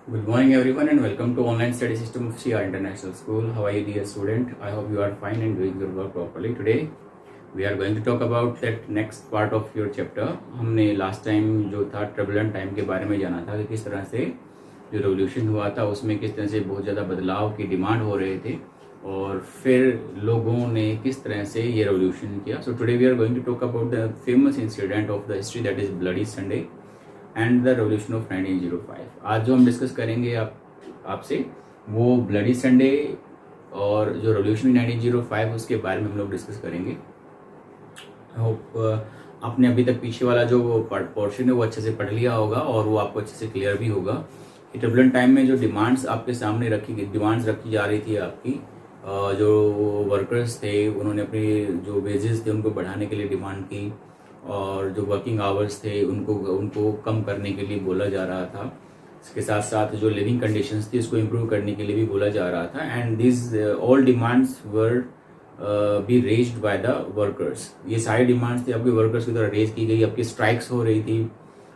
Good morning everyone and welcome to online study system of CR International School. How are you dear student? I hope you are fine and doing your work properly. Today we are going to talk about that next part of your chapter. हमने last time जो था turbulent time के बारे में जाना था कि किस तरह से जो revolution हुआ था उसमें किस तरह से बहुत ज़्यादा बदलाव की डिमांड हो रहे थे और फिर लोगों ने किस तरह से ये revolution किया. So today we are going to talk about the famous incident of the history that is Bloody Sunday and the revolution of 1905. आज जो हम डिस्कस करेंगे आपसे वो ब्लडी संडे और जो रेवोल्यूशन 1905 उसके बारे में हम लोग डिस्कस करेंगे. आई होप आपने अभी तक पीछे वाला जो पोर्शन है वो अच्छे से पढ़ लिया होगा और वो आपको अच्छे से क्लियर भी होगा कि ट्रिबुलेंट टाइम में जो डिमांड्स आपके सामने डिमांड्स रखी जा रही थी आपकी जो वर्कर्स थे उन्होंने अपने जो वेजेस थे उनको बढ़ाने के लिए डिमांड की और जो वर्किंग आवर्स थे उनको कम करने के लिए बोला जा रहा था. इसके साथ साथ जो लिविंग कंडीशंस थी उसको इम्प्रूव करने के लिए भी बोला जा रहा था. And this all demands were be raised by the workers. ये सारी डिमांड्स थी आपके वर्कर्स की द्वारा रेज की गई. आपकी स्ट्राइक्स हो रही थी.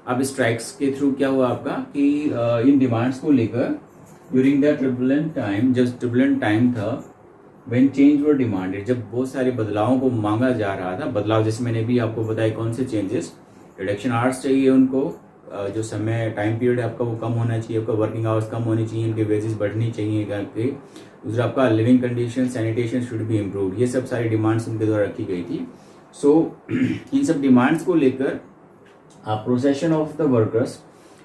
अब स्ट्राइक्स के थ्रू क्या हुआ आपका कि इन डिमांड्स को लेकर ड्यूरिंग द ट्रिबुलेंट टाइम, जब ट्रिबुलेंट टाइम था When change were demanded, जब बहुत सारे बदलावों को मांगा जा रहा था. बदलाव जैसे मैंने भी आपको बताया कौन से चेंजेस. रिडक्शन आवर्स चाहिए उनको, जो समय टाइम पीरियड है आपका वो कम होना चाहिए, आपका वर्किंग आवर्स कम होनी चाहिए, उनके वेजेस बढ़नी चाहिए करके. दूसरा आपका living condition, sanitation should be improve. ये सब सारी डिमांड्स उनके द्वारा रखी गई थी. सो इन सब डिमांड्स को लेकर प्रोसेशन ऑफ द वर्कर्स,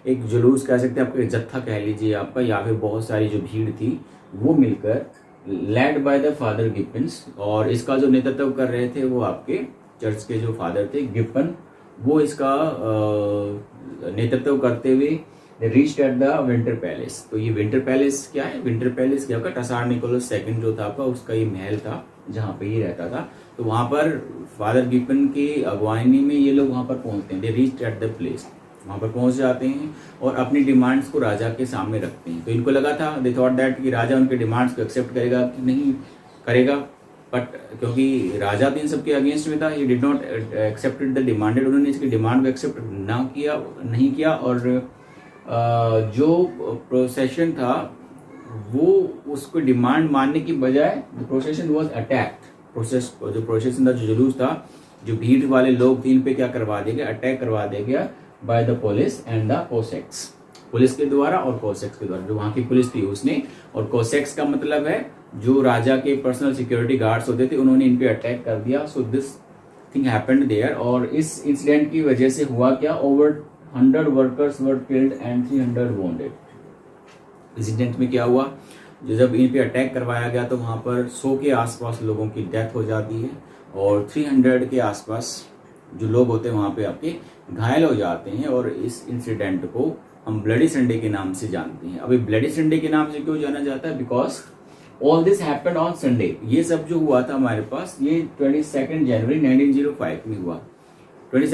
एक जुलूस कह सकते हैं, आपका जत्था कह लीजिए आपका, या फिर बहुत सारी जो भीड़ थी वो मिलकर led by the father gibbons. और इसका जो नेतृत्व कर रहे थे वो आपके चर्च के जो फादर थे गिब्बन, वो इसका नेतृत्व करते हुए reached at the winter palace. तो ये विंटर पैलेस क्या है? विंटर पैलेस क्या होगा? टसार निकोलस सेकंड जो था आपका उसका ये महल था जहाँ पे ये रहता था. तो वहां पर फादर गिब्बन की अगवानी में ये लोग वहां पर पहुंचते हैं. They reached at the place. वहाँ पर पहुंच जाते हैं और अपनी डिमांड्स को राजा के सामने रखते हैं. तो इनको लगा था, दे थॉट दैट कि राजा उनके डिमांड्स को एक्सेप्ट करेगा कि नहीं करेगा. बट क्योंकि राजा तो इन सबके अगेंस्ट में था, he did not accepted the demanded. उन्होंने इसकी डिमांड को एक्सेप्ट नहीं किया. और जो प्रोसेशन था वो उसको डिमांड मानने की बजाय द प्रोसेशन वॉज अटैक्ड. जो प्रोसेशन था, जो जुलूस था, जो भीड़ वाले लोग थे, इन पे क्या करवा दिया गया? अटैक करवा दिया गया by the police and the Cossacks. Police के द्वारा और कोसेक्स के द्वारा. जो वहां की पुलिस थी उसने, और कोसेक्स का मतलब है जो राजा के पर्सनल सिक्योरिटी गार्ड्स होते थे, उन्होंने इन पे अटैक कर दिया. So this thing happened there. और इस इंसिडेंट की वजह से हुआ क्या? Over 100 workers were killed and 300 wounded. Incident में क्या हुआ? जब इन पे अटैक करवाया गया तो वहां पर 100 के आसपास लोगों की डेथ हो जाती है और 300 के आसपास जो लोग होते हैं वहां पे आपके घायल हो जाते हैं. और इस इंसिडेंट को हम ब्लडी संडे के नाम से जानते हैं. अभी ब्लडी संडे के नाम से क्यों जाना जाता है? Because all this happened on Sunday. ये सब जो हुआ था हमारे पास, ये 22 जनवरी 1905 में हुआ. 22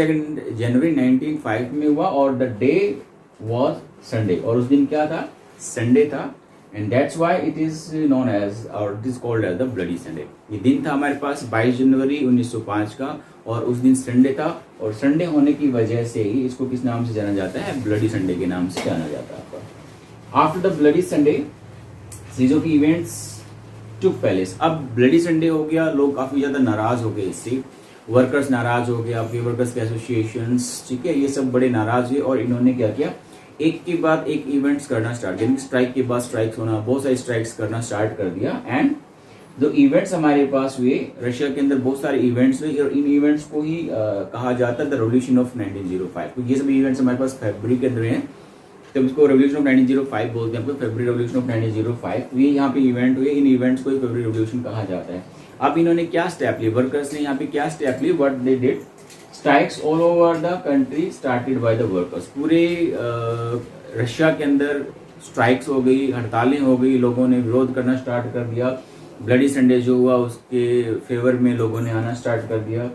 जनवरी 1905 में हुआ और द डे वॉज संडे. और उस दिन क्या था? संडे था. And that's why it is known as और it is called as the bloody Sunday. ये दिन था हमारे पास 22 जनवरी 1905 का और उस दिन संडे था. और संडे होने की वजह से ही इसको किस नाम से जाना जाता है? ब्लडी संडे के नाम से जाना जाता है. After the bloody Sunday series of events took place. अब ब्लडी संडे हो गया, लोग काफी ज्यादा नाराज हो गए इससे. वर्कर्स नाराज हो गए, आपके वर्कर्स के एसोसिएशंस, ठीक है, ये सब बड़े नाराज हुए. और इन्होंने क्या किया? एक के बाद एक इवेंट्स करना स्टार्ट किया. स्ट्राइक के बाद स्ट्राइक्स होना, बहुत सारे स्ट्राइक्स करना स्टार्ट कर दिया. एंड जो इवेंट्स हमारे पास हुए रशिया के अंदर, बहुत सारे इवेंट्स हुए और इन इवेंट्स को ही कहा जाता है द रेवोल्यूशन ऑफ 1905. तो ये सब इवेंट्स हमारे पास फरवरी के अंदर हैं, तो इसको रेवोल्यूशन ऑफ 1905 बोलते हैं. आपको फरवरी रेवोल्यूशन ऑफ 1905 ये यहाँ पे इवेंट हुए. इन इवेंट्स को ही फरवरी रेवोल्यूशन कहा जाता है. अब इन्होंने क्या स्टेप लिए? वर्कर्स ने यहाँ पे क्या स्टेप लिए? What they did? Strikes all over the country started by the workers. पूरे रशिया के अंदर स्ट्राइक्स हो गई, हड़तालें हो गई, लोगों ने विरोध करना स्टार्ट कर दिया. ब्लडी संडे जो हुआ उसके फेवर में लोगों ने आना स्टार्ट कर दिया.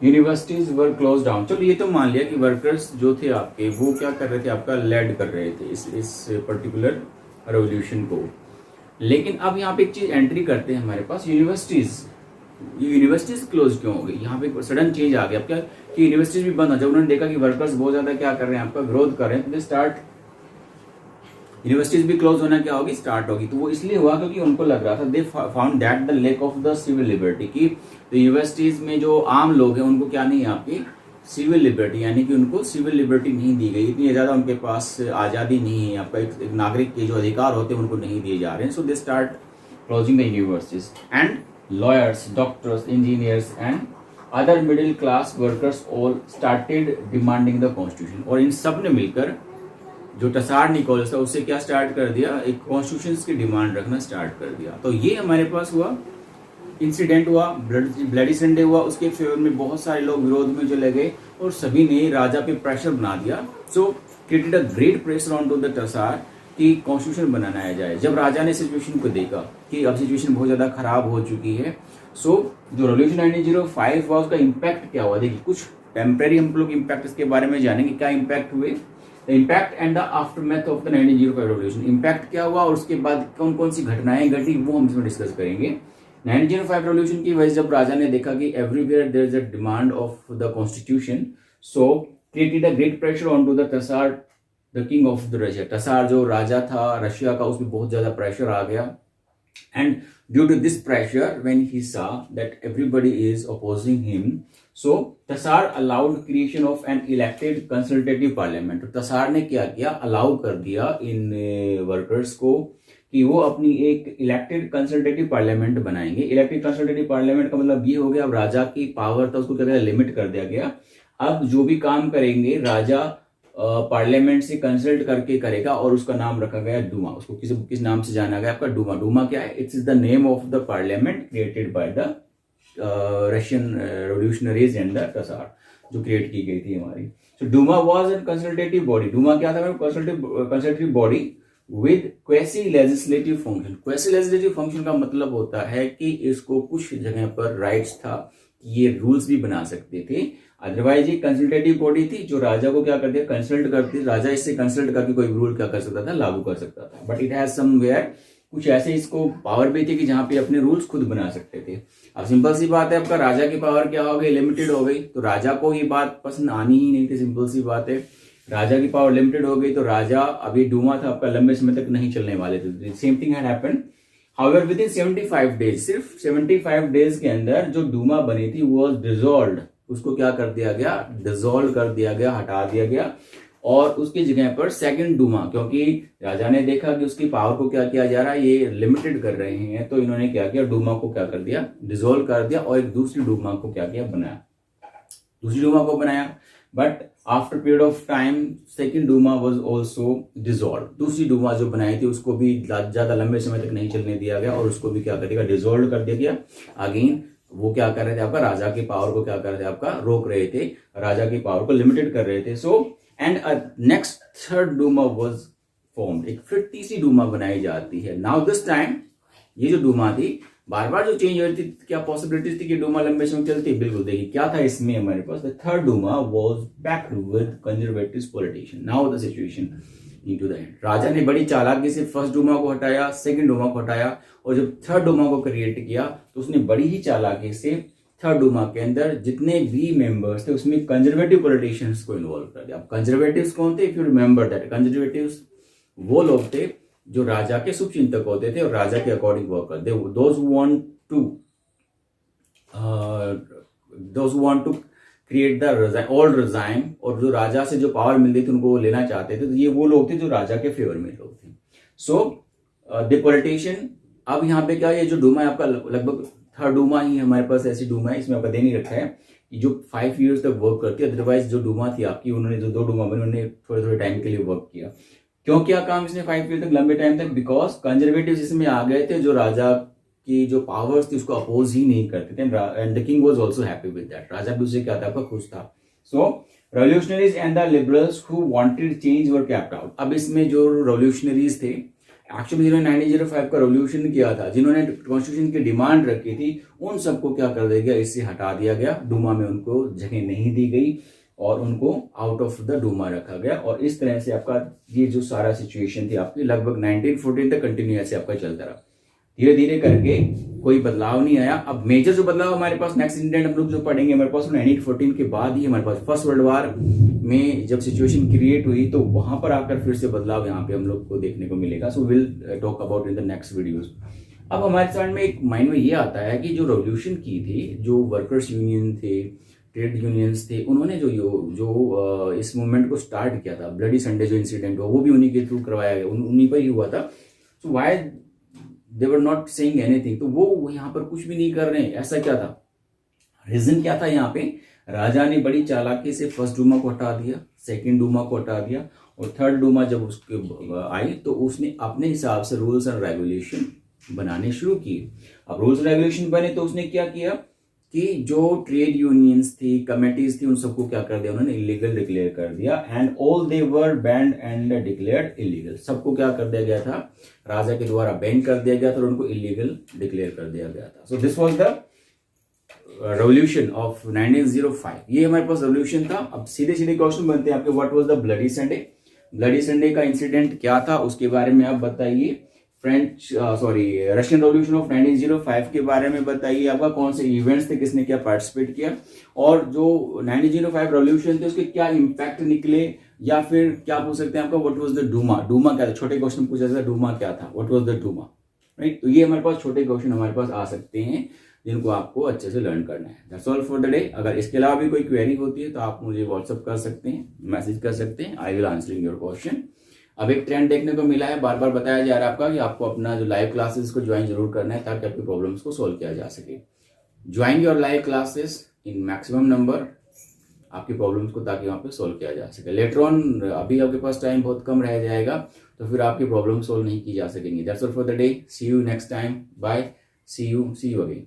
यूनिवर्सिटीज वर क्लोज डाउन. चलो ये तो मान लिया कि वर्कर्स जो थे आपके वो क्या कर रहे थे? आपका लेड कर रहे थे इस पर्टिकुलर रेवोल्यूशन को. लेकिन अब यहाँ पे एक चीज एंट्री करते हैं हमारे पास, यूनिवर्सिटीज. ये यूनिवर्सिटीज क्लोज क्यों हो गई? यहाँ पे सडन चेंज आ गया. अब क्या कि यूनिवर्सिटीज भी बंद हो. जब उन्होंने देखा कि वर्कर्स बहुत ज्यादा क्या कर रहे हैं, आपका विरोध कर रहे हैं, तो दे स्टार्ट यूनिवर्सिटीज भी क्लोज होना क्या होगी, स्टार्ट होगी। तो वो इसलिए हुआ क्योंकि उनको लग रहा था, they found that the lack of the civil liberty, की तो यूनिवर्सिटीज में जो आम लोग हैं उनको क्या नहीं है, आपकी सिविल लिबर्टी, यानी कि उनको सिविल लिबर्टी नहीं दी गई, इतनी ज्यादा उनके पास आज़ादी नहीं है, आपका एक नागरिक के जो अधिकार होते हैं उनको नहीं दिए जा रहे हैं। So they start closing the universities and lawyers, doctors, engineers and other middle class workers all started demanding the constitution. और इन सब ने मिलकर जो टसार निकोलस था उससे क्या स्टार्ट कर दिया, एक कॉन्स्टिट्यूशन की डिमांड रखना स्टार्ट कर दिया। तो ये हमारे पास हुआ, इंसिडेंट हुआ, ब्लडी संडे हुआ, उसके फेवर में बहुत सारे लोग विरोध में चले गए और सभी ने राजा पे प्रेशर बना दिया। So created a great pressure on to the tsar कि कॉन्स्टिट्यूशन बनाया जाए। जब राजा ने सिचुएशन को देखा कि अब सिचुएशन बहुत ज्यादा खराब हो चुकी है, सो जो रेवोल्यूशन 1905 हुआ उसका इम्पैक्ट क्या हुआ, देखिए कुछ टेम्परेरी हम लोग इम्पैक्ट इसके बारे में जानेंगे, क्या इम्पैक्ट हुए, the impact and the aftermath of the 1905 revolution. Impact क्या हुआ और उसके बाद कौन कौन सी घटनाएं घटी वो हम इसमें डिस्कस करेंगे। 1905 रेवोल्यूशन की वजह जब राजा ने देखा कि everywhere there is a demand of the constitution, so created a great pressure on to the tsar the king of the Russia. Tsar जो राजा था रशिया का, उसमें बहुत ज्यादा प्रेशर आ गया। And due to this pressure, when he saw that everybody is opposing him, so Tassar allowed creation of an elected consultative parliament. तो तसार ने क्या किया, अलाउ कर दिया इन वर्कर्स को कि वो अपनी एक इलेक्टेड कंसल्टेटिव पार्लियामेंट बनाएंगे। इलेक्टेड कंसल्टेटिव पार्लियामेंट का मतलब ये हो गया, अब राजा की पावर था उसको क्या गया, लिमिट कर दिया गया। अब जो भी काम करेंगे राजा पार्लियामेंट से कंसल्ट करके करेगा और उसका नाम रखा गया डूमा। उसको किस नाम से जाना गया, आपका डूमा। डूमा क्या है, it's is the name of the parliament created by the Russian revolutionaries and the tsar, जो क्रिएट की गई थी हमारी। So Duma was an consultative body. Duma क्या था, consultative body with quasi legislative function. Quasi legislative function का मतलब होता है कि इसको कुछ जगह पर राइट्स था कि ये रूल्स भी बना सकते थे। अदरवाइज ये कंसल्टेटिव बॉडी थी जो राजा को क्या करती है, कंसल्ट करती, राजा इससे कंसल्ट करके कोई रूल क्या कर सकता था, लागू कर सकता था। बट इट हैज समवेयर कुछ ऐसे इसको पावर भी थी कि जहां पे अपने रूल्स खुद बना सकते थे। अब सिंपल सी बात है, आपका राजा की पावर क्या हो गई, लिमिटेड हो गई, तो राजा को ये बात पसंद आनी ही नहीं थी। सिंपल सी बात है, राजा की पावर लिमिटेड हो गई तो राजा, अभी डूमा था आपका, लंबे समय तक नहीं चलने वाले थे। Same thing had happened. However with in 75 days, सिर्फ 75 डेज के अंदर जो डूमा बनी थी वो डिसॉल्व्ड, उसको क्या कर दिया गया, डिसॉल्व कर दिया गया, हटा दिया गया। और उसकी जगह पर सेकंड डूमा, क्योंकि राजा ने देखा कि उसकी पावर को क्या किया जा रहा है, ये लिमिटेड कर रहे हैं, तो इन्होंने क्या किया, डूमा को क्या कर दिया, डिसॉल्व कर दिया और एक दूसरी डूमा को क्या किया, बनाया। दूसरी डूमा को बनाया, but after period of time second Duma was also dissolve. दूसरी डूमा जो बनाई थी उसको भी ज्यादा लंबे समय तक नहीं चलने दिया गया और उसको भी क्या कर दिया, डिसॉल्व कर दिया गया। अगेन वो क्या कर रहे थे, आपका राजा की पावर को क्या कर रहे थे, आपका रोक रहे थे, राजा की पावर को लिमिटेड कर रहे थे। So and next third Duma was formed, एक फिर तीसरी डूमा बनाई जाती है। नाउ दिस टाइम ये जो डूमा थी बार बार जो चेंज हो रही थी, क्या पॉसिबिलिटीज थी कि डूमा लंबे समय चलती, बिल्कुल। देखिए क्या था इसमें हमारे पास, the third Duma was backed with conservative politician. Now the situation into the end, राजा ने बड़ी चालाकी से फर्स्ट डूमा को हटाया, सेकंड डूमा को हटाया, और जब थर्ड डूमा को क्रिएट किया तो उसने बड़ी ही चालाकी से थर्ड डूमा के अंदर जितने भी मेंबर्स थे उसमें कंजर्वेटिव पॉलिटिशियंस को इन्वॉल्व कर दिया। अब कंजर्वेटिव्स कौन थे, if you remember that, conservatives वो लोग थे जो राजा के शुभचिंतक होते थे और राजा के अकॉर्डिंग वर्क करते, those who want to create the old regime, और जो राजा से जो पावर मिल रही थी उनको वो लेना चाहते थे, तो ये वो लोग थे जो राजा के फेवर में लोग थे। सो द पॉलिटिशियन, अब यहाँ पे क्या, ये जो डूमा है आपका लगभग थर्ड डूमा ही हमारे पास, ऐसी डूमा है, इसमें आपका दे नहीं रखा है कि जो 5 years तक वर्क करती है। अदरवाइज जो डूमा थी आपकी, उन्होंने जो 2 डूमा बनी उन्होंने थोड़े थोड़े टाइम के लिए वर्क किया। क्यों किया काम इसने 5 years तक, लंबे टाइम तक, बिकॉज कंजर्वेटिव इसमें आ गए थे जो राजा की जो पावर्स थी उसको अपोज ही नहीं करते थे, and the king was also happy with that. राजा भी उससे क्या था, आपका खुश था। So revolutionaries and the liberals who wanted change were kept out. अब इसमें जो रेवोल्यूशनरीज थे, एक्चुअली जिन्होंने 1905 का रेवोल्यूशन किया था, जिन्होंने कॉन्स्टिट्यूशन की डिमांड रखी थी, उन सबको क्या कर दिया गया, इससे हटा दिया गया। डूमा में उनको जगह नहीं दी गई और उनको आउट ऑफ द डूमा रखा गया। और इस तरह से आपका ये जो सारा सिचुएशन थी आपकी लगभग 1914 तक कंटिन्यू ऐसे आपका चलता रहा। धीरे धीरे करके कोई बदलाव नहीं आया। अब मेजर जो बदलाव हमारे पास नेक्स्ट इंसिडेंट हम लोग जो पढ़ेंगे हमारे पास 1914 के बाद ही हमारे पास फर्स्ट वर्ल्ड वार में जब सिचुएशन क्रिएट हुई तो वहां पर आकर फिर से बदलाव यहाँ पे हम लोग को देखने को मिलेगा। So will talk about in the next videos. अब हमारे साइड में एक माइंड में ये आता है कि जो रेवोल्यूशन की थी, जो वर्कर्स यूनियन थे, ट्रेड यूनियंस थे, उन्होंने जो इस मूवमेंट को स्टार्ट किया था, ब्लडी संडे जो इंसिडेंट हुआ वो भी उन्हीं के थ्रू करवाया गया, उन्हीं पर ही हुआ था। So why they were not saying anything, तो वो यहाँ पर कुछ भी नहीं कर रहे हैं, ऐसा क्या था, रीजन क्या था? यहाँ पे राजा ने बड़ी चालाकी से फर्स्ट डूमा को हटा दिया, सेकंड डूमा को हटा दिया, और थर्ड डूमा जब उसके आई तो उसने अपने हिसाब से रूल्स एंड रेगुलेशन बनाने शुरू किए। अब रूल्स रेगुलेशन बने तो उसने क्या किया कि जो ट्रेड यूनियंस थी, कमेटीज थी, उन सबको क्या कर दिया उन्होंने, इलीगल डिक्लेयर कर दिया। And all they were band and declared illegal, सबको क्या कर दिया गया था, राजा के द्वारा बैन कर दिया गया था और उनको इलीगल डिक्लेयर कर दिया गया था। So this was the revolution of 1905। ये हमारे पास रेवोल्यूशन था। अब सीधे सीधे क्वेश्चन बनते हैं आपके, what was the bloody Sunday? Bloody Sunday का इंसिडेंट क्या था उसके बारे में आप बताइए। रशियन रेवोल्यूशन ऑफ 1905 के बारे में बताइए, आपका कौन से इवेंट्स थे, किसने क्या पार्टिसिपेट किया, और जो 1905 रेवोल्यूशन थे उसके क्या इंपैक्ट निकले, या फिर क्या पूछ सकते हैं आपका, what was the Duma? Duma क्या था? छोटे क्वेश्चन पूछा जाता है, डूमा क्या था, what was the Duma, right? तो ये हमारे पास छोटे क्वेश्चन हमारे पास आ सकते हैं जिनको आपको अच्छे से लर्न करना है। That's all for the day. अगर इसके अलावा भी कोई क्वेरी होती है तो आप मुझे व्हाट्सअप कर सकते हैं, मैसेज कर सकते हैं, I will answering your question. अब एक ट्रेंड देखने को मिला है, बार बार बताया जा रहा है आपका कि आपको अपना जो लाइव क्लासेस को ज्वाइन जरूर करना है ताकि आपकी प्रॉब्लम्स को सोल्व किया जा सके। Join your live classes in maximum number, आपकी प्रॉब्लम्स को ताकि वहां पे सोल्व किया जा सके। लेटर ऑन अभी आपके पास टाइम बहुत कम रह जाएगा तो फिर आपकी प्रॉब्लम सोल्व नहीं की जा सकेंगी। That's all for the day. See you next time. Bye. See you again.